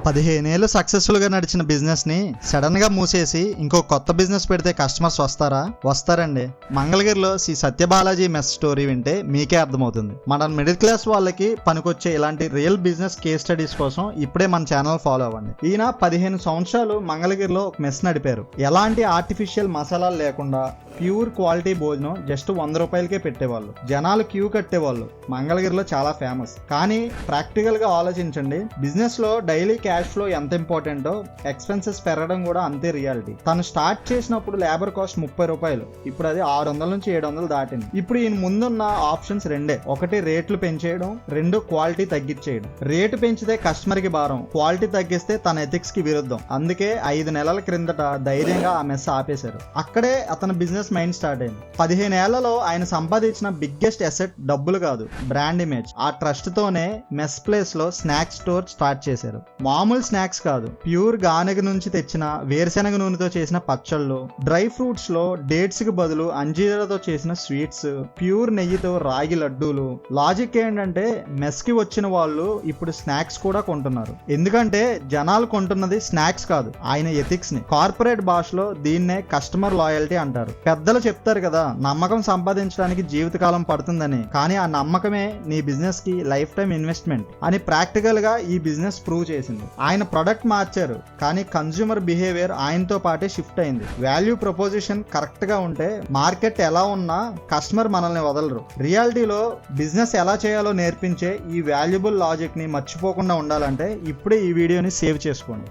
15 ఏళ్ళు సక్సెస్ఫుల్ గా నడిచిన బిజినెస్ ని సడన్ గా మూసేసి ఇంకో కొత్త బిజినెస్ పెడితే కస్టమర్స్ వస్తారా? వస్తారండి. మంగళగిరిలో శ్రీ సత్యబాలాజీ మెస్ స్టోరీ వింటే మీకే అర్థమవుతుంది. మన మిడిల్ క్లాస్ వాళ్ళకి పనికొచ్చే ఇలాంటి రియల్ బిజినెస్ కేస్ స్టడీస్ కోసం ఇప్పుడే మన ఛానల్ ఫాలో అవ్వండి. ఈయన 15 సంవత్సరాలు మంగళగిరిలో ఒక మెస్ నడిపారు. ఎలాంటి ఆర్టిఫిషియల్ మసాలాలు లేకుండా ప్యూర్ క్వాలిటీ భోజనం జస్ట్ 100 రూపాయలకే పెట్టేవాళ్ళు. జనాలు క్యూ కట్టేవాళ్ళు. మంగళగిరిలో చాలా ఫేమస్. కానీ ప్రాక్టికల్ గా ఆలోచించండి, బిజినెస్ లో డైలీ క్యాష్ ఫ్లో ఎంత ఇంపార్టెంటో ఎక్స్పెన్సెస్ పెరగడం కూడా అంతే రియాలిటీ. తను స్టార్ట్ చేసినప్పుడు లేబర్ కాస్ట్ 30 రూపాయలు, ఇప్పుడు అది 600 నుంచి 700 దాటింది. ఇప్పుడు ఈయన ముందున్న ఆప్షన్స్ రెండే. ఒకటి రేట్లు పెంచేయడం, రెండు క్వాలిటీ తగ్గించేయడం. రేటు పెంచితే కస్టమర్ కి భారం, క్వాలిటీ తగ్గిస్తే తన ఎథిక్స్ కి విరుద్ధం. అందుకే 5 నెలల క్రిందట ధైర్యంగా ఆ మెస్ ఆపేశారు. అక్కడే అతని బిజినెస్ మైండ్ స్టార్ట్ అయింది. 15 ఏళ్లలో ఆయన సంపాదించిన బిగ్గెస్ట్ అసెట్ డబ్బులు కాదు, బ్రాండ్ ఇమేజ్. ఆ ట్రస్ట్ తోనే మెస్ ప్లేస్ లో స్నాక్స్ స్టోర్ స్టార్ట్ చేశారు. మామూలు స్నాక్స్ కాదు, ప్యూర్ గానగ నుంచి తెచ్చిన వేరుశెనగ నూనెతో చేసిన పచ్చళ్ళు, డ్రై ఫ్రూట్స్ లో డేట్స్ కి బదులు అంజీరాతో చేసిన స్వీట్స్, ప్యూర్ నెయ్యితో రాగి లడ్డూలు. లాజిక్ ఏంటంటే మెస్ కి వచ్చిన వాళ్ళు ఇప్పుడు స్నాక్స్ కూడా కొంటున్నారు. ఎందుకంటే జనాలు కొంటున్నది స్నాక్స్ కాదు, ఆయన ఎథిక్స్ ని. కార్పొరేట్ భాషలో దీన్నే కస్టమర్ లాయల్టీ అంటారు. పెద్దలు చెప్తారు కదా, నమ్మకం సంపాదించడానికి జీవితకాలం పడుతుందని, కానీ ఆ నమ్మకమే నీ బిజినెస్ కి లైఫ్ టైం ఇన్వెస్ట్మెంట్ అని ప్రాక్టికల్ గా ఈ బిజినెస్ ప్రూవ్ చేసింది. ఆయన ప్రొడక్ట్ మార్చారు, కానీ కన్స్యూమర్ బిహేవియర్ ఆయనతో పాటే షిఫ్ట్ అయింది. వాల్యూ ప్రపోజిషన్ కరెక్ట్ గా ఉంటే మార్కెట్ ఎలా ఉన్నా కస్టమర్ మనల్ని వదలరు. రియాలిటీలో బిజినెస్ ఎలా చేయాలో నేర్పించే ఈ వాల్యుబుల్ లాజిక్ ని మర్చిపోకుండా ఉండాలంటే ఇప్పుడే ఈ వీడియోని సేవ్ చేసుకోండి.